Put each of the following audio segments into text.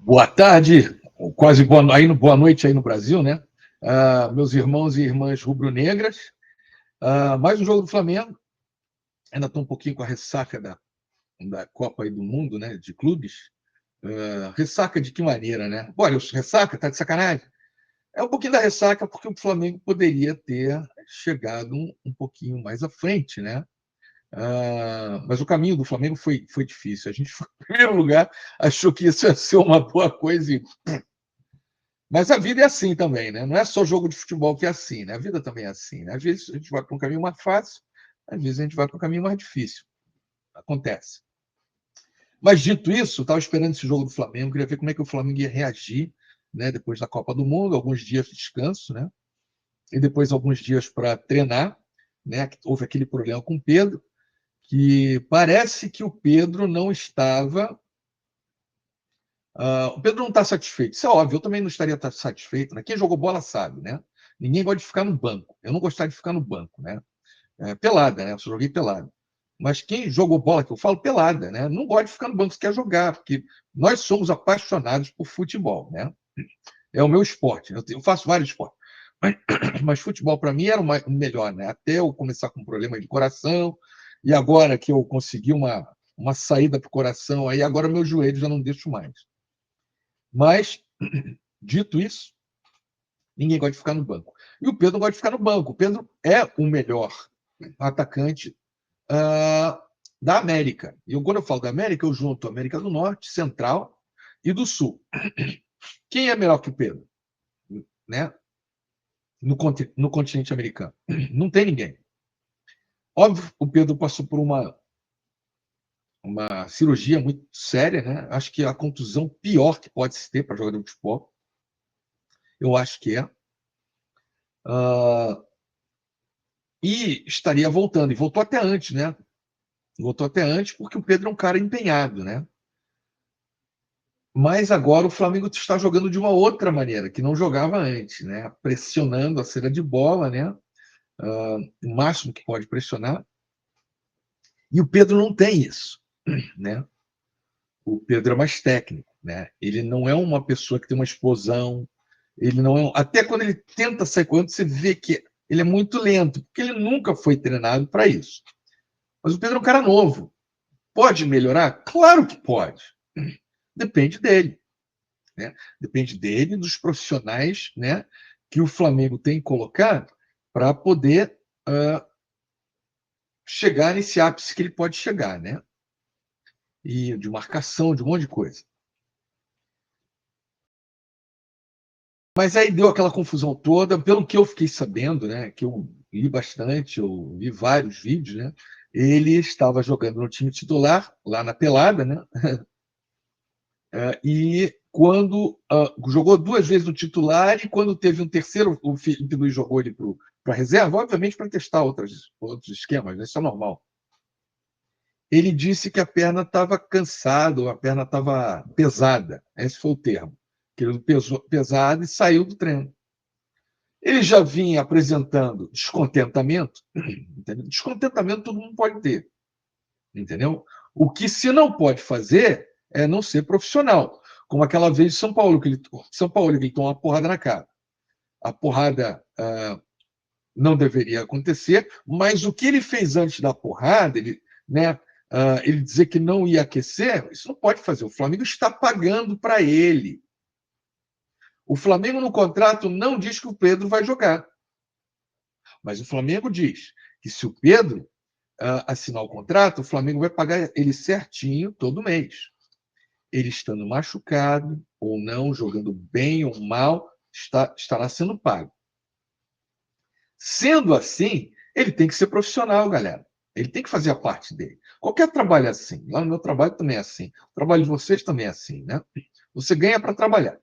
Boa tarde, quase boa noite aí no Brasil, né? Meus irmãos e irmãs rubro-negras. Mais um jogo do Flamengo. Ainda estou um pouquinho com a ressaca da Copa aí do Mundo, né? De clubes. Ressaca de que maneira, né? Olha, ressaca, tá de sacanagem. É um pouquinho da ressaca porque o Flamengo poderia ter chegado um pouquinho mais à frente, né? Mas o caminho do Flamengo foi difícil. A gente foi em primeiro lugar, achou que isso ia ser uma boa coisa e mas a vida é assim também, né? Não é só jogo de futebol que é assim, né? A vida também é assim, né? Às vezes a gente vai para um caminho mais fácil, às vezes a gente vai para um caminho mais difícil. Acontece. Mas dito isso, estava esperando esse jogo do Flamengo, queria ver como é que o Flamengo ia reagir, né? Depois da Copa do Mundo, alguns dias de descanso, né? E depois alguns dias para treinar, né? Houve aquele problema com o Pedro, que parece que o Pedro não estava. O Pedro não está satisfeito. Isso é óbvio, eu também não estaria satisfeito. Né? Quem jogou bola sabe, né? Ninguém gosta de ficar no banco. Eu não gostaria de ficar no banco, né? Pelada, né? Eu só joguei pelada. Mas quem jogou bola, que eu falo pelada, né? Não gosta de ficar no banco, quer jogar, porque nós somos apaixonados por futebol, né? É o meu esporte. Eu faço vários esportes. Mas futebol, para mim, era o melhor, né? Até eu começar com um problema de coração, e agora que eu consegui uma saída para o coração, aí agora meu joelho já não deixo mais. Mas, dito isso, ninguém gosta de ficar no banco. E o Pedro não gosta de ficar no banco. O Pedro é o melhor atacante da América. E quando eu falo da América, eu junto a América do Norte, Central e do Sul. Quem é melhor que o Pedro? Né? No continente americano. Não tem ninguém. Óbvio, o Pedro passou por uma cirurgia muito séria, né? Acho que é a contusão pior que pode se ter para jogador de futebol. Eu acho que é. E estaria voltando, e voltou até antes, né? Voltou até antes porque o Pedro é um cara empenhado, né? Mas agora o Flamengo está jogando de uma outra maneira, que não jogava antes, né? Pressionando a saída de bola, né? O máximo que pode pressionar. E o Pedro não tem isso, né? O Pedro é mais técnico, né? Ele não é uma pessoa que tem uma explosão, ele não é. Até quando ele tenta sair correndo, você vê que ele é muito lento, porque ele nunca foi treinado para isso. Mas o Pedro é um cara novo. Pode melhorar? Claro que pode. Depende dele. Né? Depende dele, dos profissionais, né, que o Flamengo tem que colocar para poder chegar nesse ápice que ele pode chegar, né? E de marcação, de um monte de coisa. Mas aí deu aquela confusão toda, pelo que eu fiquei sabendo, né, que eu li bastante, eu vi vários vídeos, né? Ele estava jogando no time titular, lá na pelada, né? E quando jogou duas vezes no titular, e quando teve um terceiro, o Felipe Luiz jogou ele para a reserva, obviamente para testar outros esquemas, né? Isso é normal. Ele disse que a perna estava cansada, a perna estava pesada. Esse foi o termo. Que ele pesou pesado e saiu do treino. Ele já vinha apresentando descontentamento, entendeu? Descontentamento todo mundo pode ter, entendeu? O que se não pode fazer é não ser profissional, como aquela vez de São Paulo que ele tomou uma porrada na cara. A porrada não deveria acontecer, mas o que ele fez antes da porrada, ele dizer que não ia aquecer, isso não pode fazer. O Flamengo está pagando para ele. O Flamengo no contrato não diz que o Pedro vai jogar, mas o Flamengo diz que se o Pedro assinar o contrato, o Flamengo vai pagar ele certinho todo mês. Ele estando machucado ou não, jogando bem ou mal, estará sendo pago. Sendo assim, ele tem que ser profissional, galera. Ele tem que fazer a parte dele. Qualquer trabalho é assim. Lá no meu trabalho também é assim. O trabalho de vocês também é assim, né? Você ganha para trabalhar,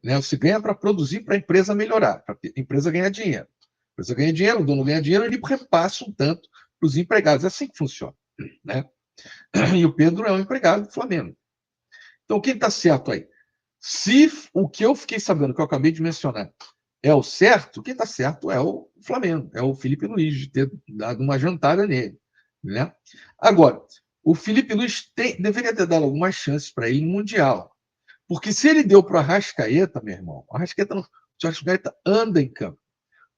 né? Você ganha para produzir, para a empresa melhorar, para a empresa ganhar dinheiro. A empresa ganha dinheiro, o dono ganha dinheiro, ele repassa um tanto para os empregados. É assim que funciona, né? E o Pedro é um empregado do Flamengo. Então, quem está certo aí? Se o que eu fiquei sabendo, que eu acabei de mencionar, é o certo, quem está certo é o Flamengo, é o Felipe Luiz, de ter dado uma jantada nele. Né? Agora, o Felipe Luiz deveria ter dado algumas chances para ele no Mundial. Porque se ele deu para o Arrascaeta, meu irmão, o Arrascaeta anda em campo.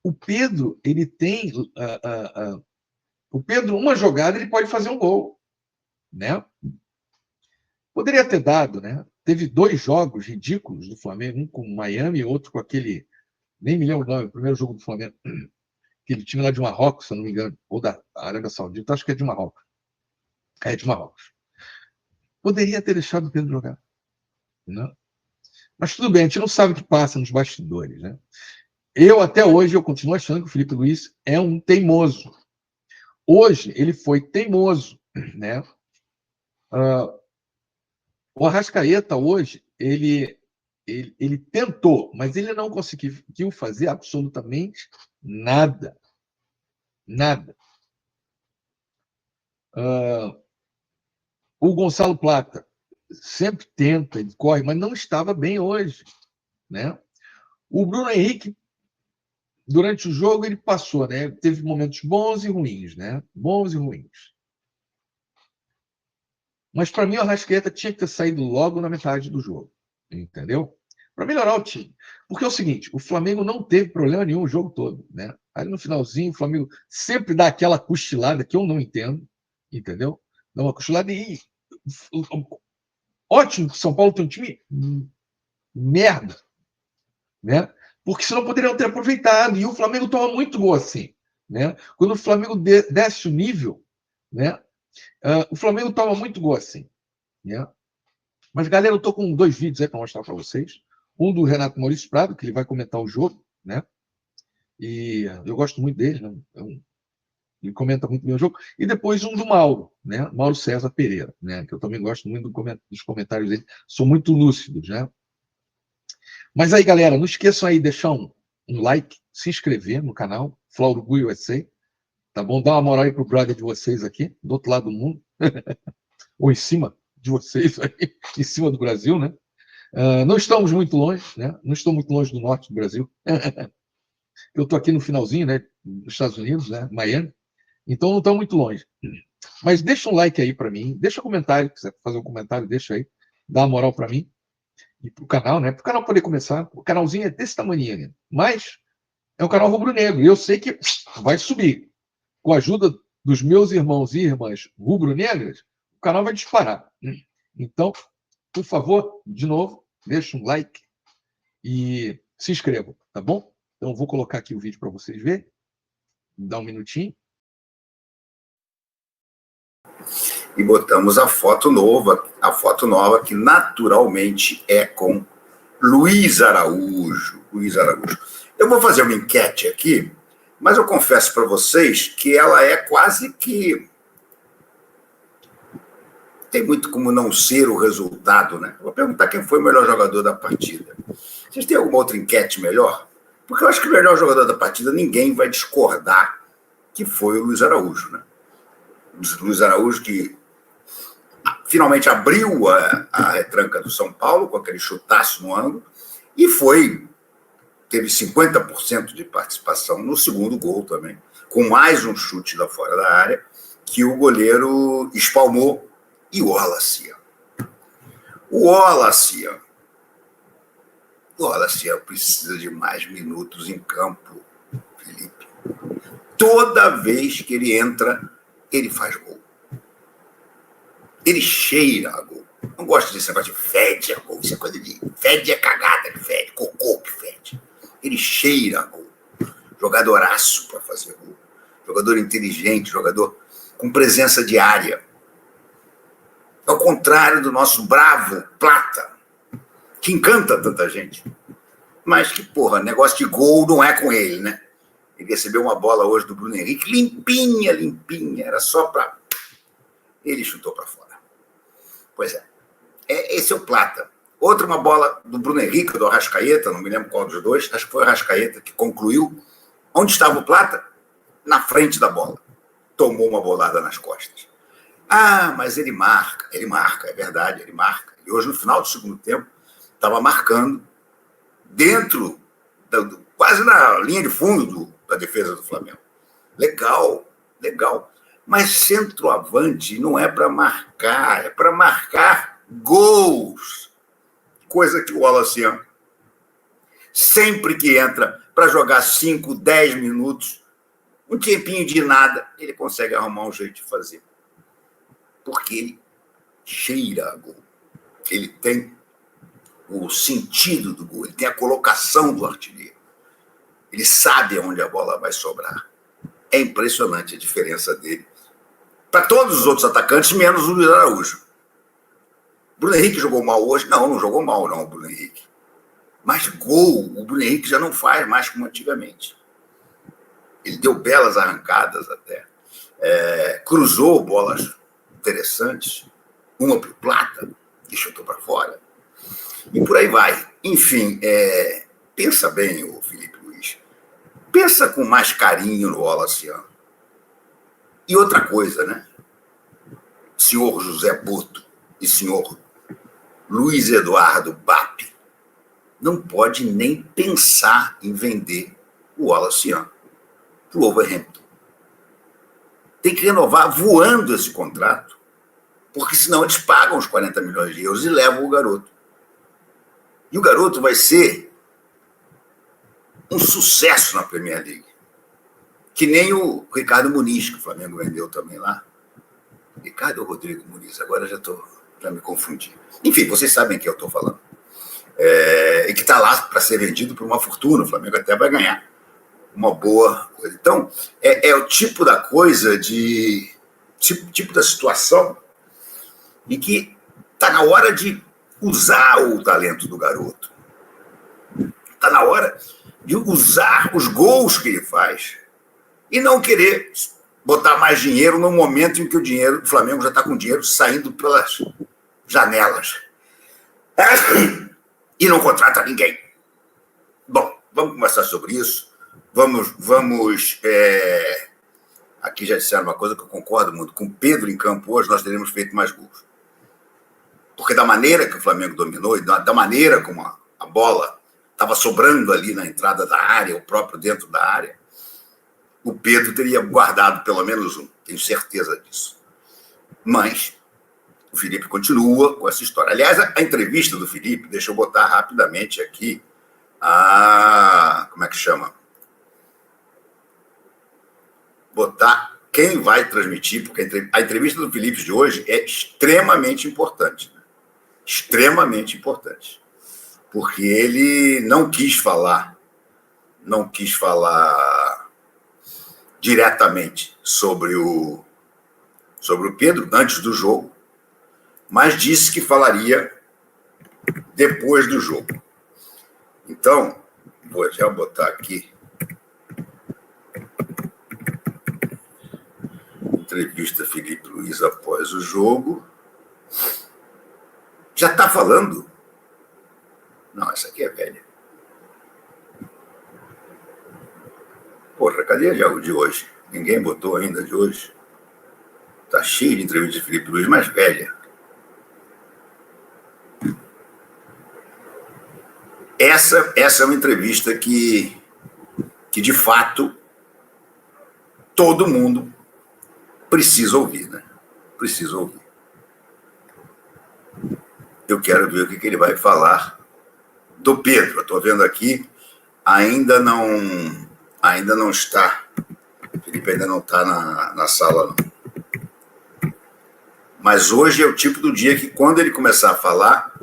O Pedro, ele tem. O Pedro, uma jogada, ele pode fazer um gol. Né? Poderia ter dado, né? Teve 2 jogos ridículos do Flamengo, um com o Miami e outro com aquele. Nem me lembro o nome, o primeiro jogo do Flamengo. Aquele time lá de Marrocos, se eu não me engano, ou da Arábia Saudita, acho que é de Marrocos. É de Marrocos. Poderia ter deixado o Pedro jogar. Né? Mas tudo bem, a gente não sabe o que passa nos bastidores. Né? Até hoje, eu continuo achando que o Felipe Luiz é um teimoso. Hoje, ele foi teimoso. Né? O Arrascaeta, hoje, ele tentou, mas ele não conseguiu fazer absolutamente nada. Nada. O Gonçalo Plata sempre tenta, ele corre, mas não estava bem hoje. Né? O Bruno Henrique, durante o jogo, ele passou, né? Teve momentos bons e ruins, né? Bons e ruins. Mas, para mim, o Arrascaeta tinha que ter saído logo na metade do jogo. Entendeu? Para melhorar o time. Porque é o seguinte, o Flamengo não teve problema nenhum o jogo todo. Né? Aí, no finalzinho, o Flamengo sempre dá aquela cochilada que eu não entendo. Entendeu? Dá uma cochilada e... Ótimo que o São Paulo tem um time merda. Né? Porque senão poderiam ter aproveitado. E o Flamengo toma muito gol assim. Né? Quando o Flamengo desce o nível, né? O Flamengo toma muito gol assim. Né? Mas, galera, eu estou com 2 vídeos aí para mostrar para vocês. Um do Renato Maurício Prado, que ele vai comentar o jogo. Né? E eu gosto muito dele. Né? Ele comenta muito bem o jogo. E depois um do Mauro, né? Mauro César Pereira, né? Que eu também gosto muito dos comentários dele. São muito lúcidos. Né? Mas aí, galera, não esqueçam aí de deixar um like, se inscrever no canal, Flauro USA, tá bom? Dá uma moral aí pro brother de vocês aqui, do outro lado do mundo, ou em cima de vocês aí, em cima do Brasil, né? Não estamos muito longe, né? Não estou muito longe do norte do Brasil. Eu estou aqui no finalzinho, né? Dos Estados Unidos, né? Miami. Então não estamos muito longe. Mas deixa um like aí para mim, deixa um comentário, se quiser fazer um comentário, deixa aí, dá uma moral para mim. E para o canal, né? Para o canal poder começar. O canalzinho é desse tamanho, né? Mas é um canal rubro-negro. E eu sei que vai subir. Com a ajuda dos meus irmãos e irmãs rubro-negras, o canal vai disparar. Então, por favor, de novo, deixa um like e se inscrevam, tá bom? Então, eu vou colocar aqui o vídeo para vocês verem. Dá um minutinho. E botamos a foto nova, que naturalmente é com Luiz Araújo. Eu vou fazer uma enquete aqui, mas eu confesso para vocês que ela é quase que... Tem muito como não ser o resultado, né? Eu vou perguntar quem foi o melhor jogador da partida. Vocês têm alguma outra enquete melhor? Porque eu acho que o melhor jogador da partida, ninguém vai discordar que foi o Luiz Araújo, né? Luiz Araújo que finalmente abriu a retranca do São Paulo com aquele chutaço no ângulo e teve 50% de participação no segundo gol também, com mais um chute lá fora da área que o goleiro espalmou. E o Wallace precisa de mais minutos em campo, Felipe. Toda vez que ele entra, ele faz gol. Ele cheira a gol. Não gosto desse negócio de fede a gol. Isso é coisa de... Fede é cagada que fede, cocô que fede. Ele cheira a gol. Jogadoraço para fazer gol. Jogador inteligente, jogador com presença de área. Ao contrário do nosso bravo Plata, que encanta tanta gente. Mas que, porra, negócio de gol não é com ele, né? Ele recebeu uma bola hoje do Bruno Henrique, limpinha, era só para... Ele chutou para fora. Pois é. Esse é o Plata. Outra, uma bola do Bruno Henrique, do Arrascaeta, não me lembro qual dos dois, acho que foi o Arrascaeta que concluiu. Onde estava o Plata? Na frente da bola. Tomou uma bolada nas costas. Ah, mas ele marca, é verdade, ele marca. E hoje, no final do segundo tempo, estava marcando dentro, quase na linha de fundo da defesa do Flamengo. Legal. Mas centroavante não é para marcar, é para marcar gols. coisa que o Wallace, sempre que entra para jogar 5, 10 minutos, um tempinho de nada, ele consegue arrumar um jeito de fazer. Porque ele cheira a gol. Ele tem o sentido do gol, ele tem a colocação do artilheiro. Ele sabe aonde a bola vai sobrar. É impressionante a diferença dele para todos os outros atacantes, menos o Luiz Araújo. Bruno Henrique jogou mal hoje? Não jogou mal, não, o Bruno Henrique. Mas gol, o Bruno Henrique já não faz mais como antigamente. Ele deu belas arrancadas até. Cruzou bolas interessantes. Uma para o Plata, que chutou para fora. E por aí vai. Enfim, pensa bem, o Felipe Luiz. Pensa com mais carinho no Wallace. E outra coisa, né? Senhor José Boto e senhor Luiz Eduardo Bap não pode nem pensar em vender o Wallace para o Wolverhampton. Tem que renovar voando esse contrato, porque senão eles pagam os 40 milhões de euros e levam o garoto. E o garoto vai ser um sucesso na Premier League. Que nem o Ricardo Muniz, que o Flamengo vendeu também lá. Ricardo ou Rodrigo Muniz? Agora já me confundi. Enfim, vocês sabem que eu estou falando. E que está lá para ser vendido por uma fortuna. O Flamengo até vai ganhar uma boa coisa. Então, é o tipo da coisa, tipo da situação em que está na hora de usar o talento do garoto. Está na hora de usar os gols que ele faz e não querer botar mais dinheiro no momento em que o Flamengo já está com dinheiro saindo pelas janelas. E não contrata ninguém. Bom, vamos conversar sobre isso. Vamos. Aqui já disseram uma coisa que eu concordo muito. Com o Pedro em campo hoje, nós teríamos feito mais gols. Porque da maneira que o Flamengo dominou, e da maneira como a bola estava sobrando ali na entrada da área, o próprio dentro da área, o Pedro teria guardado pelo menos um. Tenho certeza disso. Mas o Felipe continua com essa história. Aliás, a entrevista do Felipe, deixa eu botar rapidamente aqui como é que chama? Botar quem vai transmitir, porque a entrevista do Felipe de hoje é extremamente importante. Né? Extremamente importante. Porque ele não quis falar diretamente sobre o Pedro antes do jogo, mas disse que falaria depois do jogo. Então, vou já botar aqui. Entrevista Felipe Luiz após o jogo. Já está falando? Não, essa aqui é velha. Porra, cadê o de hoje? Ninguém botou ainda de hoje. Está cheio de entrevista de Felipe Luiz, mais velha. Essa é uma entrevista que de fato, todo mundo precisa ouvir, né? Precisa ouvir. Eu quero ver o que ele vai falar do Pedro. Estou vendo aqui, ainda não está. O Felipe ainda não está na sala, não. Mas hoje é o tipo do dia que, quando ele começar a falar,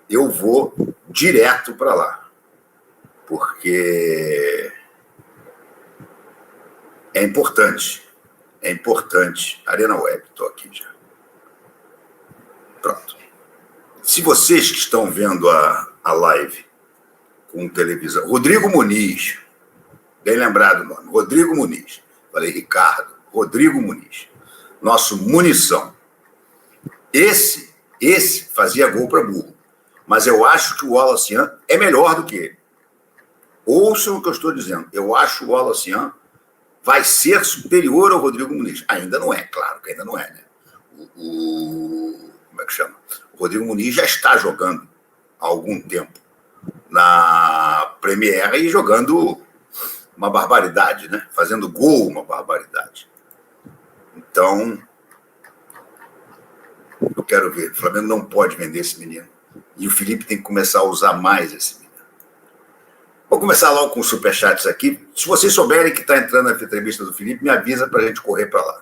eu vou direto para lá. Porque é importante. É importante. Arena Web, estou aqui já. Pronto. Se vocês que estão vendo a live com televisão... Rodrigo Muniz. Bem lembrado o nome. Rodrigo Muniz. Falei Ricardo. Rodrigo Muniz. Nosso munição. Esse fazia gol para burro. Mas eu acho que o Wallace é melhor do que ele. Ouçam o que eu estou dizendo. Eu acho o Wallace vai ser superior ao Rodrigo Muniz. Ainda não é, claro que ainda não é, né? Como é que chama? O Rodrigo Muniz já está jogando há algum tempo na Premier e jogando uma barbaridade, né? Fazendo gol, uma barbaridade. Então, eu quero ver. O Flamengo não pode vender esse menino. E o Felipe tem que começar a usar mais esse menino. Vou começar logo com os superchats aqui. Se vocês souberem que está entrando na entrevista do Felipe, me avisa para a gente correr para lá.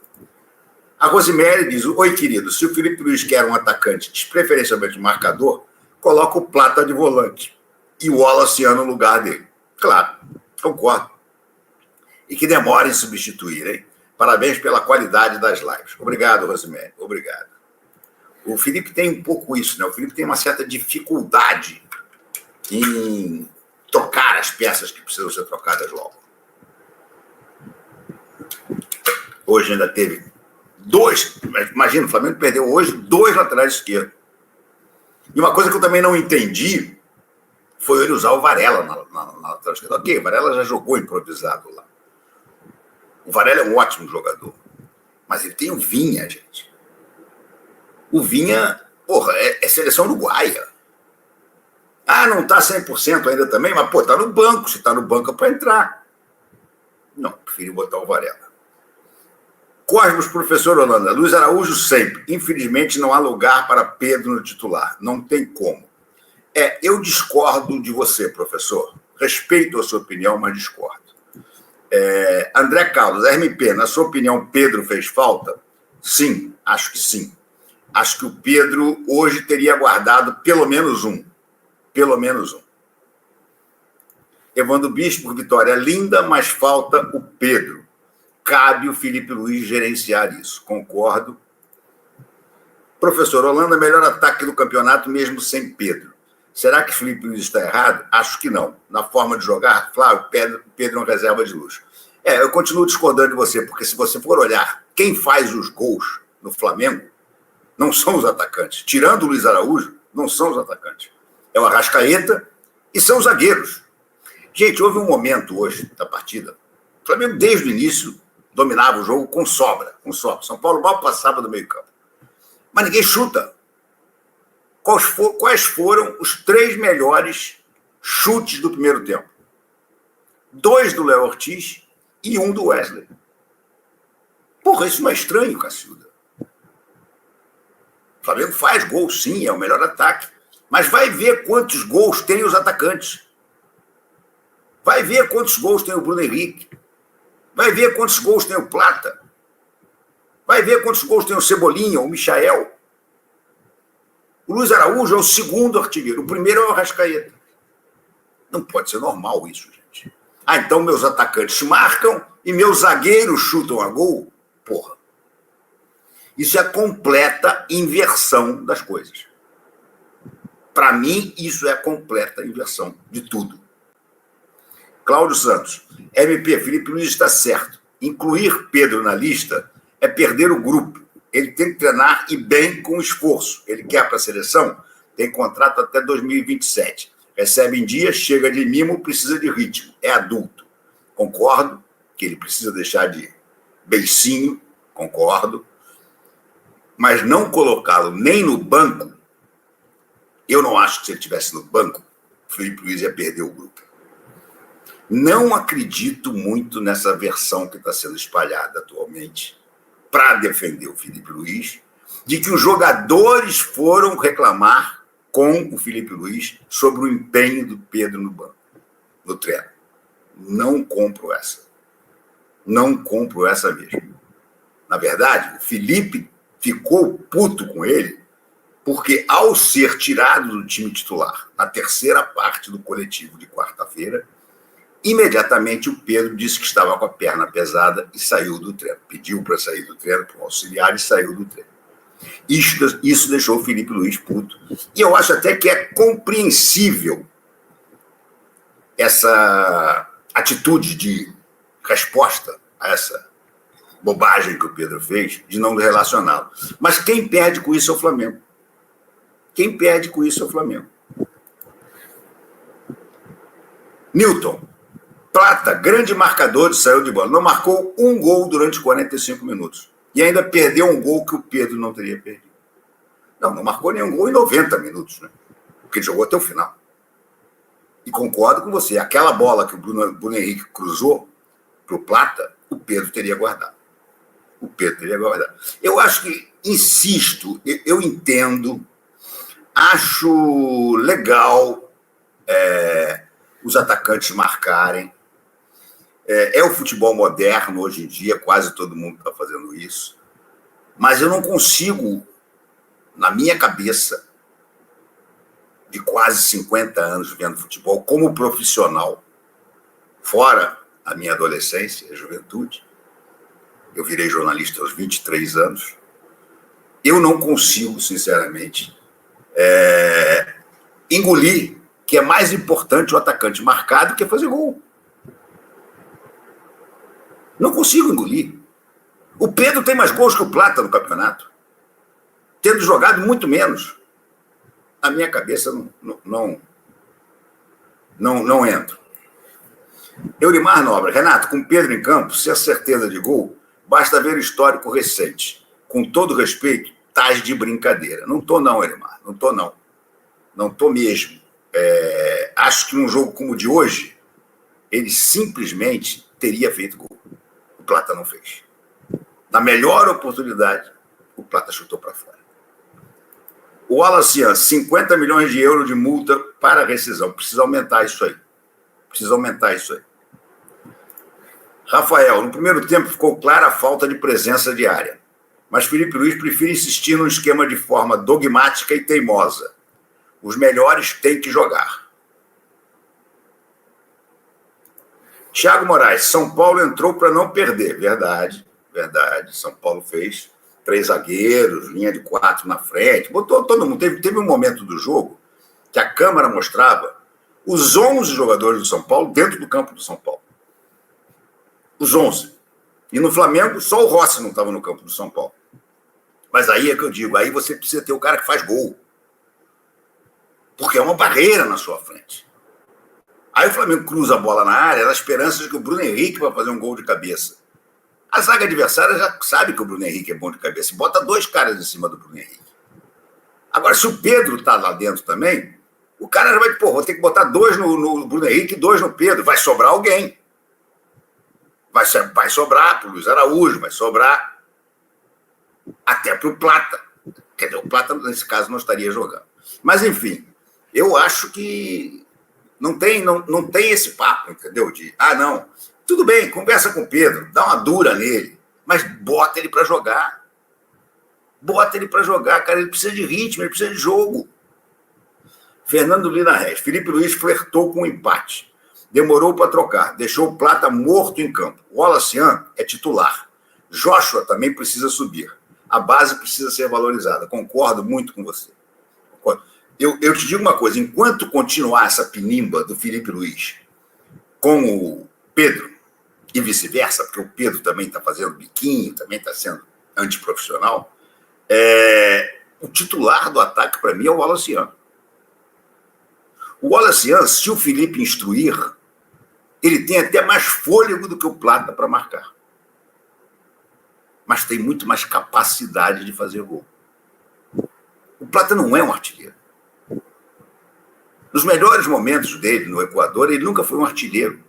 A Rosemary diz: oi, querido, se o Felipe Luiz quer um atacante, preferencialmente marcador, coloca o Plata de volante e o Wallace no lugar dele. Claro, concordo. E que demore em substituir, hein? Parabéns pela qualidade das lives. Obrigado, Rosemary. Obrigado. O Felipe tem um pouco isso, né? O Felipe tem uma certa dificuldade em trocar as peças que precisam ser trocadas logo. Hoje ainda teve 2, imagina, o Flamengo perdeu hoje 2 laterais esquerdos. E uma coisa que eu também não entendi foi ele usar o Varela na lateral esquerda. Ok, o Varela já jogou improvisado lá. O Varela é um ótimo jogador. Mas ele tem o Vinha, gente. O Vinha, porra, é seleção uruguaia. Ah, não está 100% ainda também, mas, pô, está no banco. Se está no banco é para entrar. Não, prefiro botar o Varela. Cosmos, professor Holanda. Luiz Araújo sempre. Infelizmente, não há lugar para Pedro no titular. Não tem como. Eu discordo de você, professor. Respeito a sua opinião, mas discordo. André Carlos, RMP, na sua opinião, Pedro fez falta? Sim, acho que sim. Acho que o Pedro hoje teria guardado pelo menos um. Pelo menos um. Evandro Bispo, vitória linda, mas falta o Pedro. Cabe o Felipe Luiz gerenciar isso. Concordo. Professor Holanda, melhor ataque do campeonato mesmo sem Pedro. Será que o Felipe Luiz está errado? Acho que não. Na forma de jogar, claro, Pedro é uma reserva de luxo. Eu continuo discordando de você, porque se você for olhar quem faz os gols no Flamengo, não são os atacantes. Tirando o Luiz Araújo, não são os atacantes. É o Arrascaeta e são os zagueiros. Gente, houve um momento hoje da partida. O Flamengo, desde o início, dominava o jogo com sobra. São Paulo mal passava do meio campo. Mas ninguém chuta. Quais foram os 3 melhores chutes do primeiro tempo? 2 do Léo Ortiz e 1 do Wesley. Porra, isso não é estranho, Cacilda. O Flamengo faz gol, sim, é o melhor ataque. Mas vai ver quantos gols tem os atacantes. Vai ver quantos gols tem o Bruno Henrique. Vai ver quantos gols tem o Plata. Vai ver quantos gols tem o Cebolinha, o Michael. O Luiz Araújo é o segundo artilheiro. O primeiro é o Arrascaeta. Não pode ser normal isso, gente. Então meus atacantes marcam e meus zagueiros chutam a gol? Porra. Isso é a completa inversão das coisas. Para mim, isso é a completa inversão de tudo. Cláudio Santos. MP, Felipe Luiz está certo. Incluir Pedro na lista é perder o grupo. Ele tem que treinar e bem com esforço. Ele quer para a seleção, tem contrato até 2027. Recebe em dia, chega de mimo, precisa de ritmo. É adulto. Concordo que ele precisa deixar de beicinho, concordo. Mas não colocá-lo nem no banco, eu não acho que se ele estivesse no banco, o Felipe Luiz ia perder o grupo. Não acredito muito nessa versão que está sendo espalhada atualmente para defender o Felipe Luiz, de que os jogadores foram reclamar com o Felipe Luiz sobre o empenho do Pedro no banco, no treino. Não compro essa. Não compro essa mesmo. Na verdade, o Felipe ficou puto com ele porque, ao ser tirado do time titular na terceira parte do coletivo de quarta-feira, imediatamente o Pedro disse que estava com a perna pesada e saiu do treino. Pediu para sair do treino para o auxiliar e saiu do treino. Isso deixou o Felipe Luiz puto. E eu acho até que é compreensível essa atitude de resposta a essa bobagem que o Pedro fez, de não relacioná-lo. Mas quem perde com isso é o Flamengo. Quem perde com isso é o Flamengo. Newton. Plata, grande marcador de saída de bola. Não marcou um gol durante 45 minutos. E ainda perdeu um gol que o Pedro não teria perdido. Não marcou nenhum gol em 90 minutos, né? Porque ele jogou até o final. E concordo com você. Aquela bola que o Bruno Henrique cruzou para o Plata, o Pedro teria guardado. Eu acho que, insisto, eu entendo Acho legal os atacantes marcarem. É o futebol moderno hoje em dia, quase todo mundo está fazendo isso. Mas eu não consigo, na minha cabeça, de quase 50 anos vendo futebol como profissional, fora a minha adolescência, a juventude, eu virei jornalista aos 23 anos, eu não consigo, sinceramente, engolir que é mais importante o atacante marcar do que fazer gol. Não consigo engolir. O Pedro tem mais gols que o Plata no campeonato, tendo jogado muito menos. Na minha cabeça não entra. Eurimar Nobre. Renato, com Pedro em campo, se a certeza de gol, basta ver o histórico recente. Com todo respeito, estás de brincadeira. Não estou não, Eurimar. Não estou não. Não estou mesmo. Acho que num jogo como o de hoje, ele simplesmente teria feito gol. O Plata não fez. Na melhor oportunidade, o Plata chutou para fora. O Wallace, 50 milhões de euros de multa para rescisão. Precisa aumentar isso aí. Rafael, no primeiro tempo ficou clara a falta de presença de área, mas Felipe Luiz prefere insistir num esquema de forma dogmática e teimosa. Os melhores têm que jogar. Thiago Moraes, São Paulo entrou para não perder. Verdade. São Paulo fez 3 zagueiros, linha de 4 na frente, botou todo mundo. Teve um momento do jogo que a câmera mostrava os 11 jogadores do São Paulo dentro do campo do São Paulo. Os 11. E no Flamengo, só o Rossi não estava no campo do São Paulo. Mas aí é que eu digo, aí você precisa ter o cara que faz gol. Porque é uma barreira na sua frente. Aí o Flamengo cruza a bola na área na esperança de que o Bruno Henrique vai fazer um gol de cabeça. A zaga adversária já sabe que o Bruno Henrique é bom de cabeça. Bota 2 caras em cima do Bruno Henrique. Agora, se o Pedro está lá dentro também, o cara já vai, vou ter que botar 2 no Bruno Henrique e 2 no Pedro. Vai sobrar alguém. Vai sobrar para o Luiz Araújo, vai sobrar até para o Plata. Quer dizer, o Plata, nesse caso, não estaria jogando. Mas, enfim, eu acho que não tem esse papo, entendeu? Não, tudo bem, conversa com o Pedro, dá uma dura nele, mas bota ele para jogar. Cara, ele precisa de ritmo, ele precisa de jogo. Fernando Lina Reis, Felipe Luiz flertou com o empate. Demorou para trocar, deixou o Plata morto em campo. O Wallace é titular. Joshua também precisa subir. A base precisa ser valorizada. Concordo muito com você. Eu te digo uma coisa, enquanto continuar essa pinimba do Felipe Luiz com o Pedro, e vice-versa, porque o Pedro também está fazendo biquinho, também está sendo antiprofissional, o titular do ataque, para mim, é o Wallace. O Wallace, se o Felipe instruir, ele tem até mais fôlego do que o Plata para marcar. Mas tem muito mais capacidade de fazer gol. O Plata não é um artilheiro. Nos melhores momentos dele no Equador, ele nunca foi um artilheiro.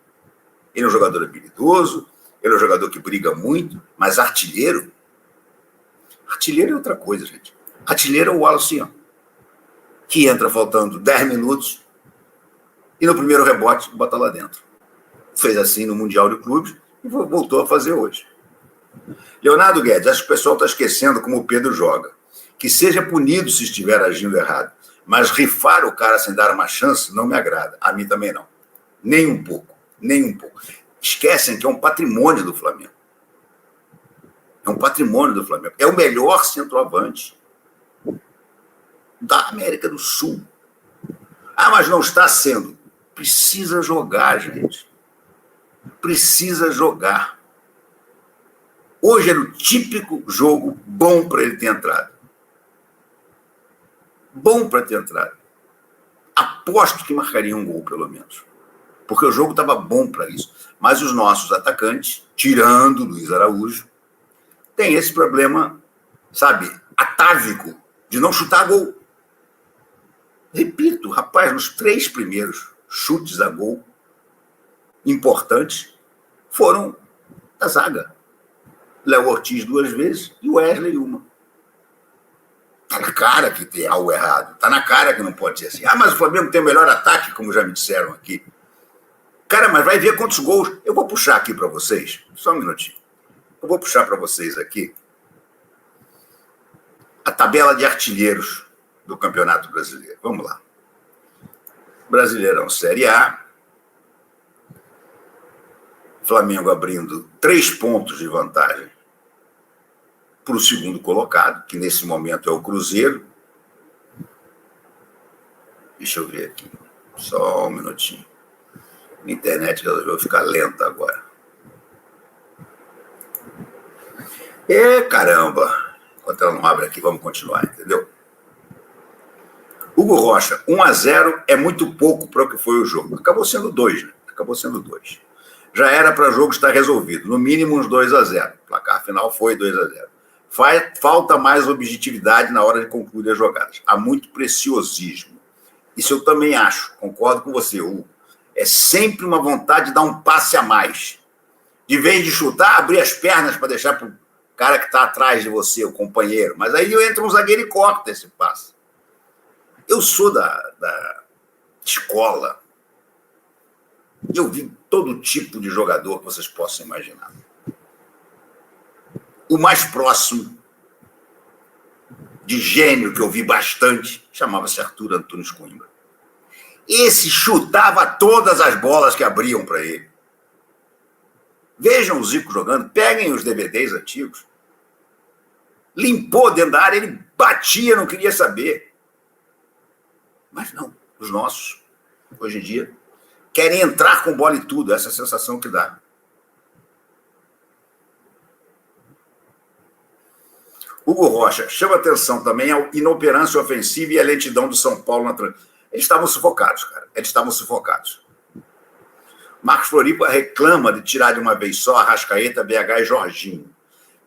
Ele é um jogador habilidoso, ele é um jogador que briga muito, mas artilheiro é outra coisa, gente. Artilheiro é o Wallace, que entra faltando 10 minutos e no primeiro rebote bota lá dentro. Fez assim no Mundial de Clubes e voltou a fazer hoje. Leonardo Guedes, acho que o pessoal está esquecendo como o Pedro joga. Que seja punido se estiver agindo errado, mas rifar o cara sem dar uma chance não me agrada. A mim também não. Nem um pouco. Esquecem que é um patrimônio do Flamengo. É o melhor centroavante da América do Sul. Mas não está sendo. Precisa jogar, gente. Precisa jogar. Hoje era o típico jogo bom para ele ter entrado. Aposto que marcaria um gol, pelo menos. Porque o jogo estava bom para isso. Mas os nossos atacantes, tirando o Luiz Araújo, tem esse problema, sabe, atávico, de não chutar gol. Repito, rapaz, nos 3 primeiros chutes a gol importantes foram da zaga. Léo Ortiz 2 vezes e o Wesley 1. Tá na cara que tem algo errado. Tá na cara que não pode ser assim. Ah, mas o Flamengo tem o melhor ataque, como já me disseram aqui. Cara, mas vai ver quantos gols. Eu vou puxar aqui para vocês. Só um minutinho. Eu vou puxar para vocês aqui a tabela de artilheiros do Campeonato Brasileiro. Vamos lá. Brasileirão Série A. Flamengo abrindo 3 pontos de vantagem para o segundo colocado, que nesse momento é o Cruzeiro. Deixa eu ver aqui. Só um minutinho. A internet resolveu ficar lenta agora. Caramba! Enquanto ela não abre aqui, vamos continuar, entendeu? Hugo Rocha, 1-0 é muito pouco para o que foi o jogo. Acabou sendo 2, né? Acabou sendo 2. Já era para o jogo estar resolvido. No mínimo uns 2-0. O placar final foi 2-0. Falta mais objetividade na hora de concluir as jogadas. Há muito preciosismo. Isso eu também acho. Concordo com você, Hugo. É sempre uma vontade de dar um passe a mais. De vez de chutar, abrir as pernas para deixar para o cara que está atrás de você, o companheiro. Mas aí entra um zagueiro e corta esse passe. Eu sou da escola. Eu vi todo tipo de jogador que vocês possam imaginar. O mais próximo de gênio que eu vi bastante chamava-se Arthur Antunes Coimbra. Esse chutava todas as bolas que abriam para ele. Vejam o Zico jogando, peguem os DVDs antigos. Limpou dentro da área, ele batia, não queria saber. Mas não, os nossos, hoje em dia, querem entrar com bola e tudo, essa sensação que dá. Hugo Rocha, chama atenção também a inoperância ofensiva e a lentidão do São Paulo na transição. Eles estavam sufocados, cara. Eles estavam sufocados. Marcos Floripa reclama de tirar de uma vez só Arrascaeta, BH e Jorginho.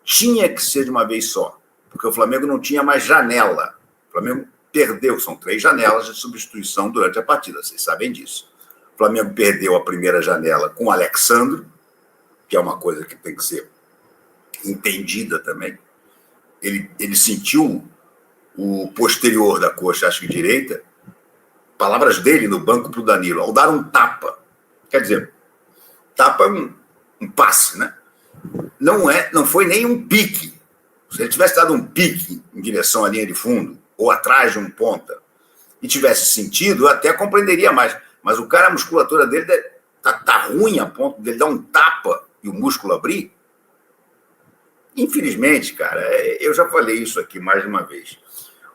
Tinha que ser de uma vez só, porque o Flamengo não tinha mais janela. O Flamengo perdeu, são 3 janelas de substituição durante a partida, vocês sabem disso. O Flamengo perdeu a primeira janela com o Alexandre, que é uma coisa que tem que ser entendida também. Ele sentiu o posterior da coxa, acho que direita, palavras dele no banco para o Danilo, ao dar um tapa. Quer dizer, tapa um passe, né? Não foi nem um pique. Se ele tivesse dado um pique em direção à linha de fundo, ou atrás de um ponta, e tivesse sentido, eu até compreenderia mais. Mas o cara, a musculatura dele tá ruim a ponto dele dar um tapa e o músculo abrir. Infelizmente, cara, eu já falei isso aqui mais de uma vez.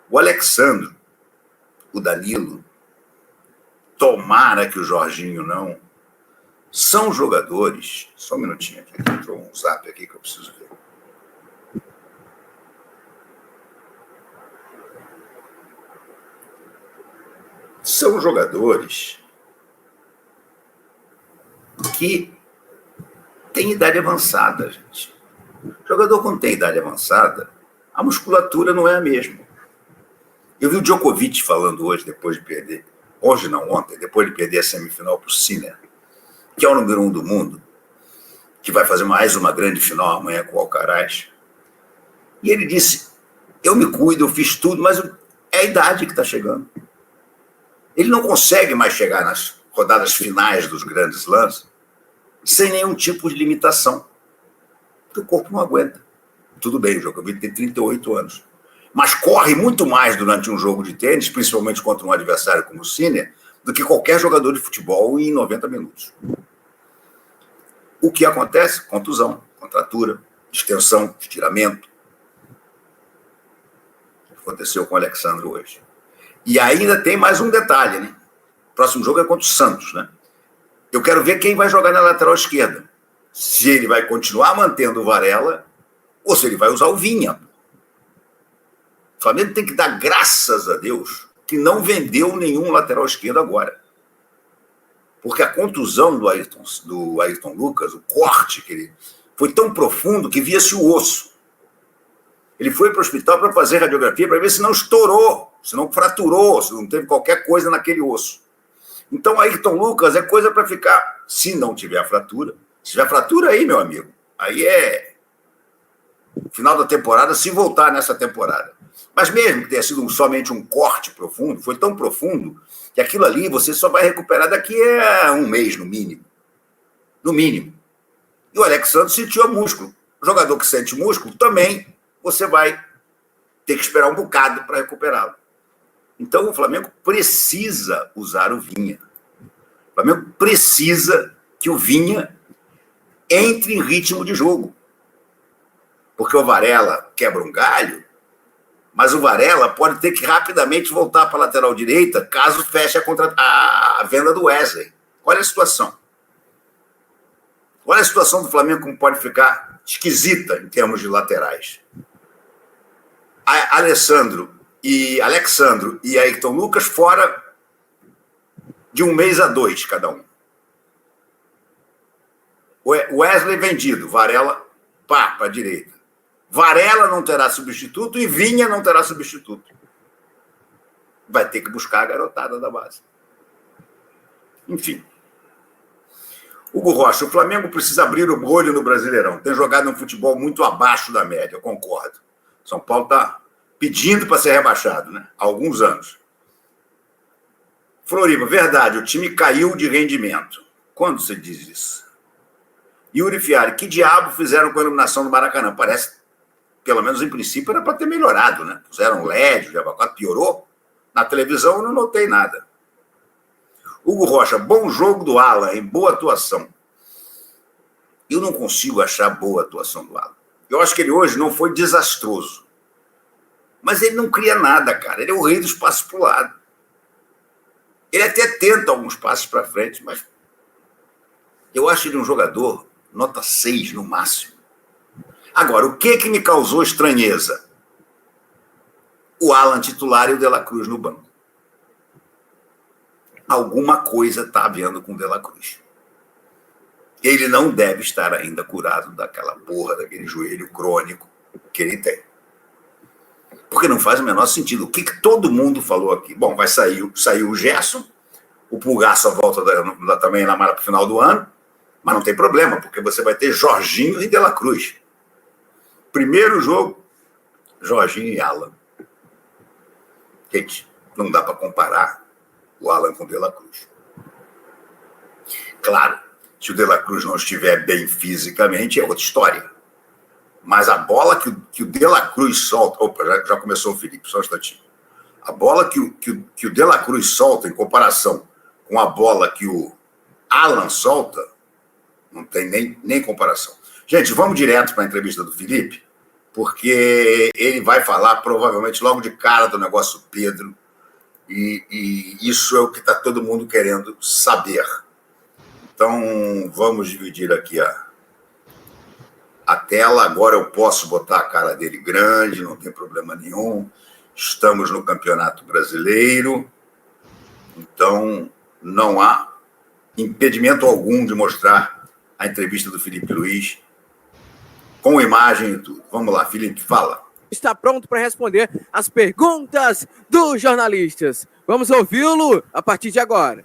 O Alexandre, o Danilo, tomara que o Jorginho não, são jogadores. Só um minutinho aqui, entrou um zap aqui que eu preciso ver. São jogadores que têm idade avançada, gente. Jogador quando tem idade avançada, a musculatura não é a mesma. Eu vi o Djokovic falando hoje, depois de perder, hoje não, ontem, depois de perder a semifinal para o Sinner, que é o número 1 do mundo, que vai fazer mais uma grande final amanhã com o Alcaraz. E ele disse, eu me cuido, eu fiz tudo, mas é a idade que está chegando. Ele não consegue mais chegar nas rodadas finais dos grandes slams sem nenhum tipo de limitação. Porque o corpo não aguenta. Tudo bem, o Djokovic tem 38 anos. Mas corre muito mais durante um jogo de tênis, principalmente contra um adversário como o Sinner, do que qualquer jogador de futebol em 90 minutos. O que acontece? Contusão, contratura, distensão, estiramento. Aconteceu com o Alexandre hoje. E ainda tem mais um detalhe, né? O próximo jogo é contra o Santos, né? Eu quero ver quem vai jogar na lateral esquerda. Se ele vai continuar mantendo o Varela ou se ele vai usar o Vinha. O Flamengo tem que dar graças a Deus que não vendeu nenhum lateral esquerdo agora. Porque a contusão do Ayrton Lucas, o corte que ele foi tão profundo que via-se o osso. Ele foi para o hospital para fazer radiografia para ver se não estourou, se não fraturou, se não teve qualquer coisa naquele osso. Então, Ayrton Lucas é coisa para ficar, se não tiver fratura. Se tiver fratura aí, meu amigo, aí final da temporada, se voltar nessa temporada. Mas mesmo que tenha sido somente um corte profundo, foi tão profundo que aquilo ali você só vai recuperar daqui a um mês, no mínimo. No mínimo. E o Alexandre sentiu músculo. O jogador que sente músculo também você vai ter que esperar um bocado para recuperá-lo. Então o Flamengo precisa usar o Vinha. O Flamengo precisa que o Vinha entre em ritmo de jogo. Porque o Varela quebra um galho, mas o Varela pode ter que rapidamente voltar para a lateral direita caso feche a venda do Wesley. Olha a situação. Olha a situação do Flamengo como pode ficar esquisita em termos de laterais. Alexandro e Ayrton Lucas fora de 1 mês a 2 cada um. Wesley vendido, Varela para a direita. Varela não terá substituto e Vinha não terá substituto. Vai ter que buscar a garotada da base. Enfim. Hugo Rocha, o Flamengo precisa abrir o olho no Brasileirão. Tem jogado um futebol muito abaixo da média, eu concordo. São Paulo está pedindo para ser rebaixado, né? Há alguns anos. Floripa, verdade, o time caiu de rendimento. Quando você diz isso? Yuri Fiari, que diabo fizeram com a iluminação do Maracanã? Parece, pelo menos em princípio, era para ter melhorado, né? Puseram LED, o Java 4 piorou. Na televisão eu não notei nada. Hugo Rocha, bom jogo do Alan, em boa atuação. Eu não consigo achar boa atuação do Alan. Eu acho que ele hoje não foi desastroso. Mas ele não cria nada, cara. Ele é o rei dos passos para o lado. Ele até tenta alguns passos para frente, mas eu acho ele um jogador nota 6 no máximo. Agora, o que me causou estranheza? O Alan titular e o De La Cruz no banco. Alguma coisa está havendo com o De La Cruz. Ele não deve estar ainda curado daquela porra, daquele joelho crônico que ele tem. Porque não faz o menor sentido. O que todo mundo falou aqui? Bom, vai sair o Gerson, o Pulgar só volta também na mara para o final do ano, mas não tem problema, porque você vai ter Jorginho e De La Cruz. Primeiro jogo, Jorginho e Alan. Gente, não dá para comparar o Alan com o De La Cruz. Claro, se o De La Cruz não estiver bem fisicamente, é outra história. Mas a bola que o De La Cruz solta... Opa, já começou o Felipe, só um instantinho. A bola que o De La Cruz solta, em comparação com a bola que o Alan solta, não tem nem comparação. Gente, vamos direto para a entrevista do Felipe, porque ele vai falar, provavelmente, logo de cara do negócio do Pedro, e isso é o que está todo mundo querendo saber. Então, vamos dividir aqui a tela. Agora eu posso botar a cara dele grande, não tem problema nenhum. Estamos no Campeonato Brasileiro, então não há impedimento algum de mostrar a entrevista do Felipe Luiz, com imagem e tudo. Vamos lá, Felipe, fala. Está pronto para responder as perguntas dos jornalistas. Vamos ouvi-lo a partir de agora.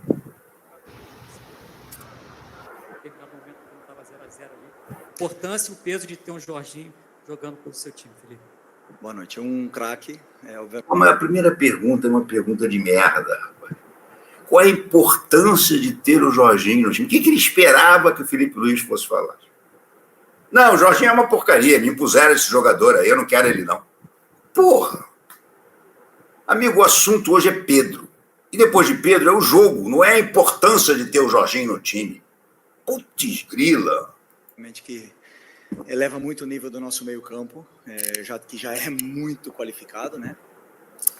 Importância e o peso de ter um Jorginho jogando pelo seu time, Felipe. Boa noite. É um craque. Mas a primeira pergunta é uma pergunta de merda, rapaz. Qual a importância de ter o Jorginho no time? O que ele esperava que o Felipe Luiz fosse falar? Não, o Jorginho é uma porcaria. Me impuseram esse jogador aí, eu não quero ele, não. Porra! Amigo, o assunto hoje é Pedro. E depois de Pedro é o jogo, não é a importância de ter o Jorginho no time. Putz, grila. Que eleva muito o nível do nosso meio-campo, que já é muito qualificado, né?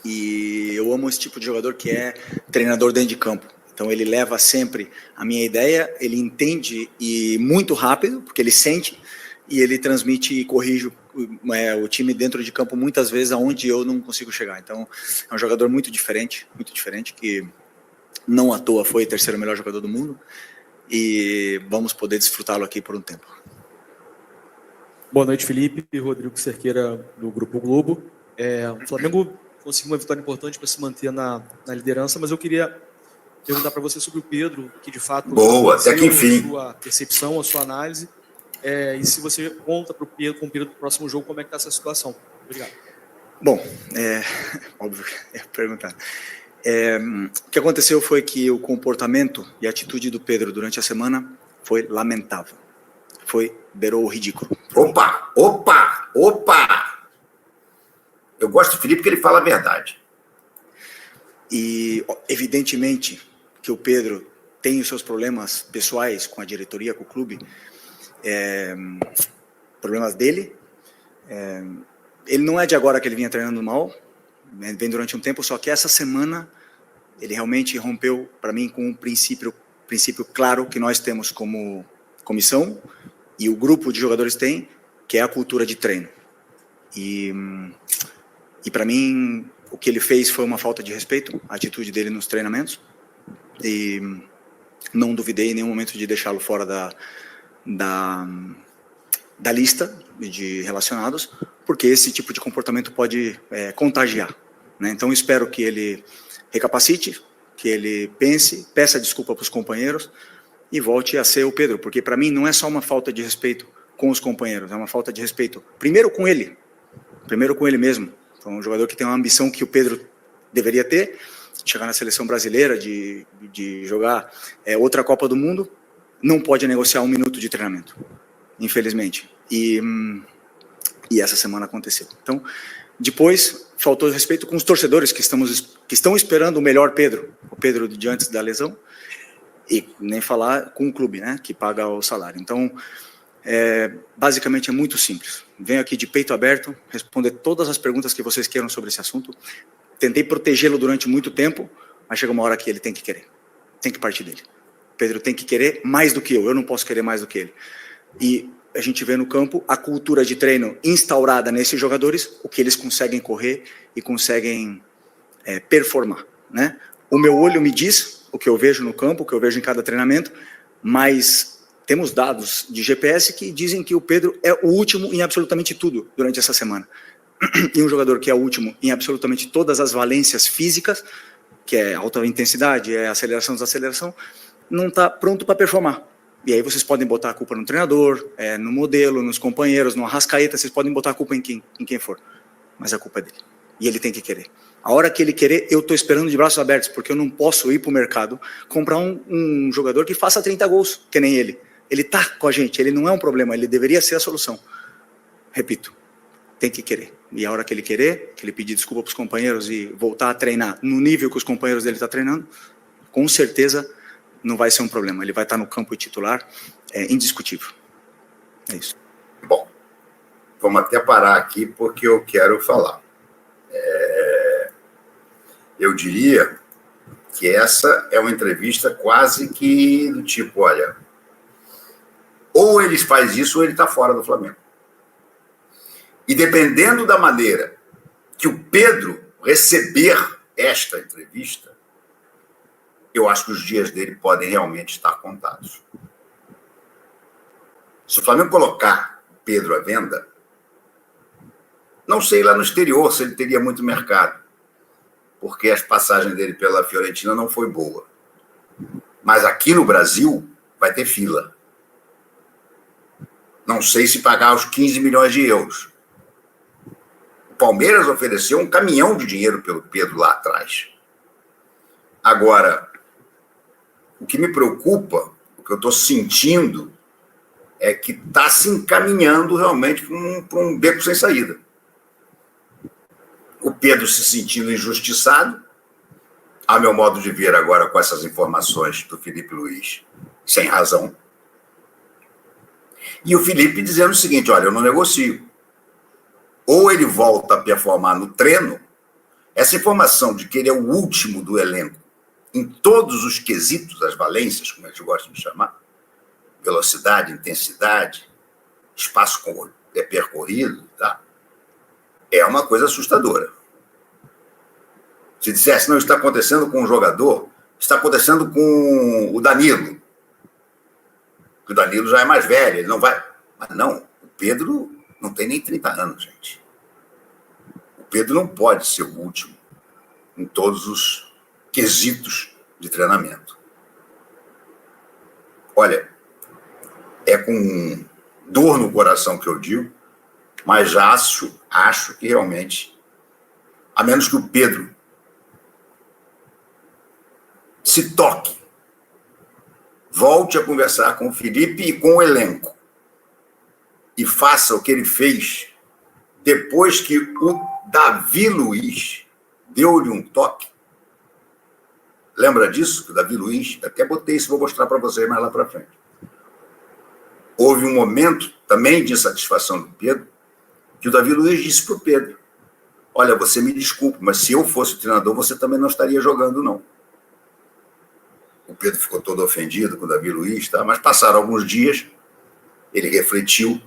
E eu amo esse tipo de jogador que é treinador dentro de campo. Então ele leva sempre a minha ideia, ele entende e muito rápido, porque ele sente, e ele transmite e corrige o time dentro de campo muitas vezes aonde eu não consigo chegar. Então é um jogador muito diferente, que não à toa foi o terceiro melhor jogador do mundo. E vamos poder desfrutá-lo aqui por um tempo. Boa noite, Felipe. Rodrigo Cerqueira, do Grupo Globo. O Flamengo conseguiu uma vitória importante para se manter na liderança, mas eu queria perguntar para você sobre o Pedro, que de fato... Boa, até que enfim. A sua percepção, a sua análise, E se você conta com o Pedro do próximo jogo, como é que está essa situação? Obrigado. Bom, óbvio, perguntar. O que aconteceu foi que o comportamento e a atitude do Pedro durante a semana foi lamentável. Beirou o ridículo. Opa! Eu gosto do Felipe porque ele fala a verdade. E, evidentemente, que o Pedro tem os seus problemas pessoais com a diretoria, com o clube, problemas dele. Ele não é de agora que ele vinha treinando mal, vem durante um tempo, só que essa semana ele realmente rompeu, para mim, com um princípio claro que nós temos como comissão e o grupo de jogadores tem, que é a cultura de treino. E para mim, o que ele fez foi uma falta de respeito, a atitude dele nos treinamentos, e não duvidei em nenhum momento de deixá-lo fora da lista de relacionados, porque esse tipo de comportamento pode contagiar, né? Então, espero que ele recapacite, que ele pense, peça desculpa para os companheiros e volte a ser o Pedro, porque para mim não é só uma falta de respeito com os companheiros, é uma falta de respeito, primeiro com ele mesmo. Então, um jogador que tem uma ambição que o Pedro deveria ter, chegar na seleção brasileira, de jogar outra Copa do Mundo, não pode negociar 1 minuto de treinamento, infelizmente. E essa semana aconteceu. Então, depois, faltou respeito com os torcedores que estão esperando o melhor Pedro, o Pedro de antes da lesão, e nem falar com o clube, né, que paga o salário. Então, basicamente é muito simples. Venho aqui de peito aberto, responder todas as perguntas que vocês queiram sobre esse assunto. Tentei protegê-lo durante muito tempo, mas chega uma hora que ele tem que querer. Tem que partir dele. Pedro tem que querer mais do que eu não posso querer mais do que ele. E a gente vê no campo a cultura de treino instaurada nesses jogadores, o que eles conseguem correr e conseguem performar, né? O meu olho me diz o que eu vejo no campo, o que eu vejo em cada treinamento, mas temos dados de GPS que dizem que o Pedro é o último em absolutamente tudo durante essa semana. E um jogador que é o último em absolutamente todas as valências físicas, que é alta intensidade, é aceleração, desaceleração, não está pronto para performar. E aí vocês podem botar a culpa no treinador, no modelo, nos companheiros, no Arrascaeta, vocês podem botar a culpa em quem for. Mas a culpa é dele. E ele tem que querer. A hora que ele querer, eu estou esperando de braços abertos, porque eu não posso ir para o mercado comprar um jogador que faça 30 gols, que nem ele. Ele está com a gente, ele não é um problema, ele deveria ser a solução. Repito, tem que querer. E a hora que ele querer, que ele pedir desculpa para os companheiros e voltar a treinar no nível que os companheiros dele estão treinando, com certeza não vai ser um problema. Ele vai estar no campo titular, indiscutível. É isso. Bom, vamos até parar aqui porque eu quero falar. Eu diria que essa é uma entrevista quase que do tipo, olha, ou ele faz isso ou ele está fora do Flamengo. E dependendo da maneira que o Pedro receber esta entrevista, eu acho que os dias dele podem realmente estar contados. Se o Flamengo colocar o Pedro à venda, não sei lá no exterior se ele teria muito mercado, porque as passagens dele pela Fiorentina não foi boa. Mas aqui no Brasil vai ter fila. Não sei se pagar os 15 milhões de euros. O Palmeiras ofereceu um caminhão de dinheiro pelo Pedro lá atrás. Agora, o que me preocupa, o que eu estou sentindo, é que está se encaminhando realmente para um beco sem saída. O Pedro se sentindo injustiçado, a meu modo de ver agora com essas informações do Felipe Luiz, sem razão. E o Felipe dizendo o seguinte, olha, eu não negocio. Ou ele volta a performar no treino, essa informação de que ele é o último do elenco em todos os quesitos, as valências, como eles gostam de chamar, velocidade, intensidade, espaço percorrido, tá? É uma coisa assustadora. Se dissesse, não, está acontecendo com um jogador, está acontecendo com o Danilo. O Danilo já é mais velho, ele não vai... Mas não, o Pedro não tem nem 30 anos, gente. O Pedro não pode ser o último em todos os quesitos de treinamento. Olha, é com dor no coração que eu digo, mas acho que realmente, a menos que o Pedro se toque, volte a conversar com o Felipe e com o elenco, e faça o que ele fez depois que o Davi Luiz deu-lhe um toque. Lembra disso? Que o Davi Luiz, até botei isso, vou mostrar para vocês mais lá para frente. Houve um momento também de insatisfação do Pedro, que o Davi Luiz disse para o Pedro: olha, você me desculpe, mas se eu fosse o treinador, você também não estaria jogando, não. O Pedro ficou todo ofendido com o Davi Luiz, tá? Mas passaram alguns dias, ele refletiu,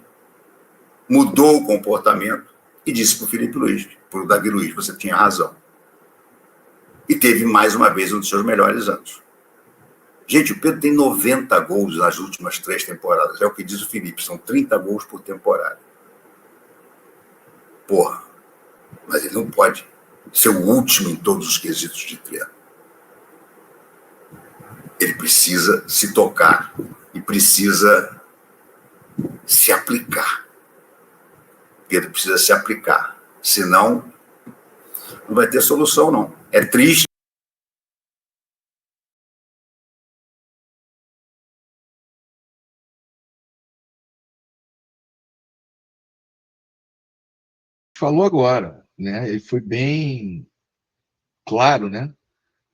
mudou o comportamento e disse para o Felipe Luiz, para o Davi Luiz: você tinha razão. E teve mais uma vez um dos seus melhores anos. Gente, o Pedro tem 90 gols nas últimas 3 temporadas. É o que diz o Felipe, são 30 gols por temporada. Porra, mas ele não pode ser o último em todos os quesitos de treino. Ele precisa se tocar e precisa se aplicar. Pedro precisa se aplicar, senão não vai ter solução, não. É triste. Falou agora, né? Ele foi bem claro, né?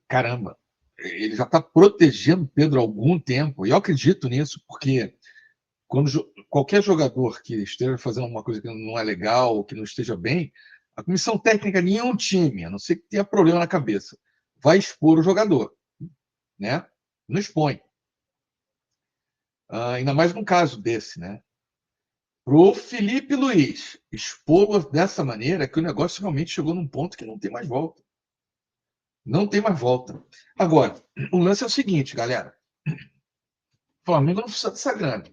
Caramba, ele já está protegendo Pedro há algum tempo, e eu acredito nisso, porque quando qualquer jogador que esteja fazendo alguma coisa que não é legal, que não esteja bem, a comissão técnica, nenhum time, a não ser que tenha problema na cabeça, vai expor o jogador, né? Não expõe. Ainda mais num caso desse, né? Para o Felipe Luiz expô-lo dessa maneira, que o negócio realmente chegou num ponto que não tem mais volta. Não tem mais volta. Agora, o lance é o seguinte, galera. O Flamengo não precisa dessa grana.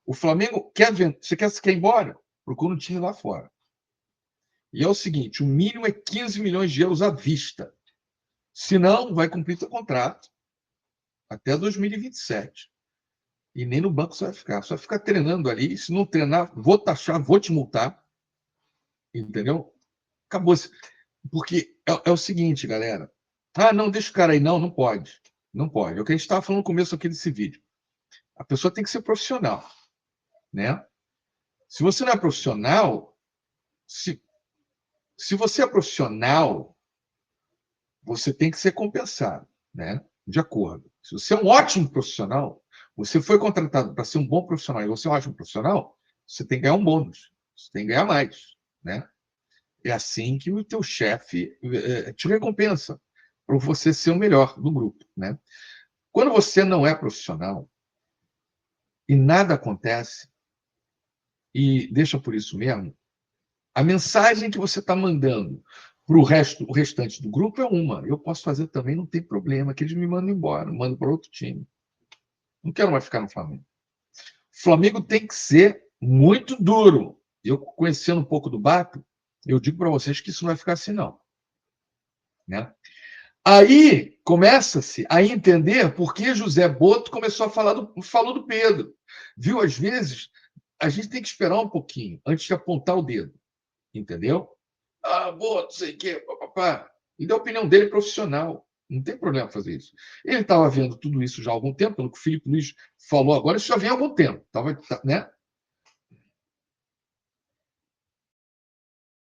O Flamengo quer vender. Você quer ir embora? Procura um time lá fora. E é o seguinte, o mínimo é 15 milhões de euros à vista. Se não, vai cumprir seu contrato até 2027. E nem no banco você vai ficar. Você vai ficar treinando ali. Se não treinar, vou taxar, vou te multar. Entendeu? Acabou. Porque é o seguinte, galera. Não, deixa o cara aí. Não pode. Não pode. É o que a gente estava falando no começo aqui desse vídeo. A pessoa tem que ser profissional, né? Se você não é profissional, se você é profissional, você tem que ser compensado, né? De acordo. Se você é um ótimo profissional, você foi contratado para ser um bom profissional e você é um ótimo profissional, você tem que ganhar um bônus, você tem que ganhar mais, né? É assim que o teu chefe te recompensa para você ser o melhor do grupo, né? Quando você não é profissional e nada acontece, e deixa por isso mesmo, a mensagem que você está mandando para o restante do grupo é uma. Eu posso fazer também, não tem problema, que eles me mandam embora, mandam para outro time. Não quero mais ficar no Flamengo. O Flamengo tem que ser muito duro. Eu, conhecendo um pouco do Bato, eu digo para vocês que isso não vai ficar assim, não. Né? Aí começa-se a entender por que José Boto começou a falou do Pedro. Viu? Às vezes, a gente tem que esperar um pouquinho antes de apontar o dedo. Entendeu? Boto, sei o quê, papapá. E da opinião dele profissional. Não tem problema fazer isso. Ele estava vendo tudo isso já há algum tempo, pelo que o Felipe Luiz falou agora, isso já vem há algum tempo. Né?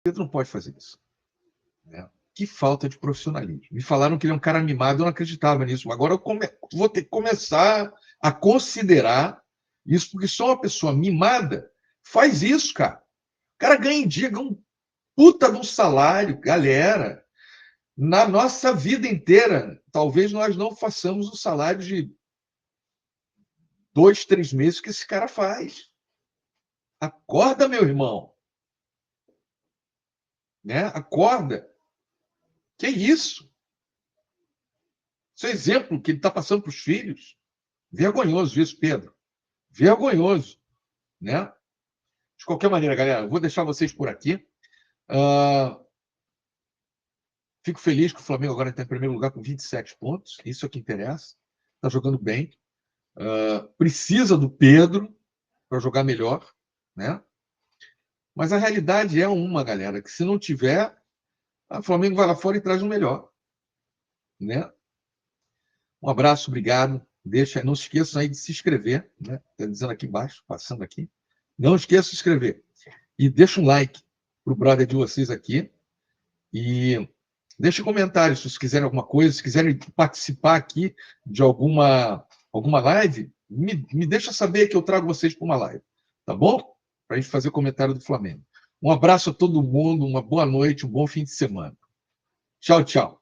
Pedro não pode fazer isso. Né? Que falta de profissionalismo. Me falaram que ele é um cara mimado, eu não acreditava nisso. Agora eu vou ter que começar a considerar isso, porque só uma pessoa mimada faz isso, cara. O cara ganha em dia, ganha um puta de um salário, galera. Na nossa vida inteira, talvez nós não façamos o salário de 2, 3 meses que esse cara faz. Acorda, meu irmão. Né? Acorda. Que isso? Esse é o exemplo que ele está passando para os filhos. Vergonhoso isso, Pedro. Vergonhoso. Né? De qualquer maneira, galera, eu vou deixar vocês por aqui. Fico feliz que o Flamengo agora está em primeiro lugar com 27 pontos. Isso é o que interessa. Está jogando bem. Precisa do Pedro. para jogar melhor, né? Mas a realidade é uma, galera, que se não tiver, o Flamengo vai lá fora e traz o melhor, né? Um abraço, obrigado. Não se esqueçam aí de se inscrever, né? Está dizendo aqui embaixo, passando aqui. Não esqueça de se inscrever. E deixa um like para o brother de vocês aqui. E deixe comentários se vocês quiserem alguma coisa, se quiserem participar aqui de alguma live, me deixa saber que eu trago vocês para uma live, tá bom? Para a gente fazer comentário do Flamengo. Um abraço a todo mundo, uma boa noite, um bom fim de semana. Tchau, tchau.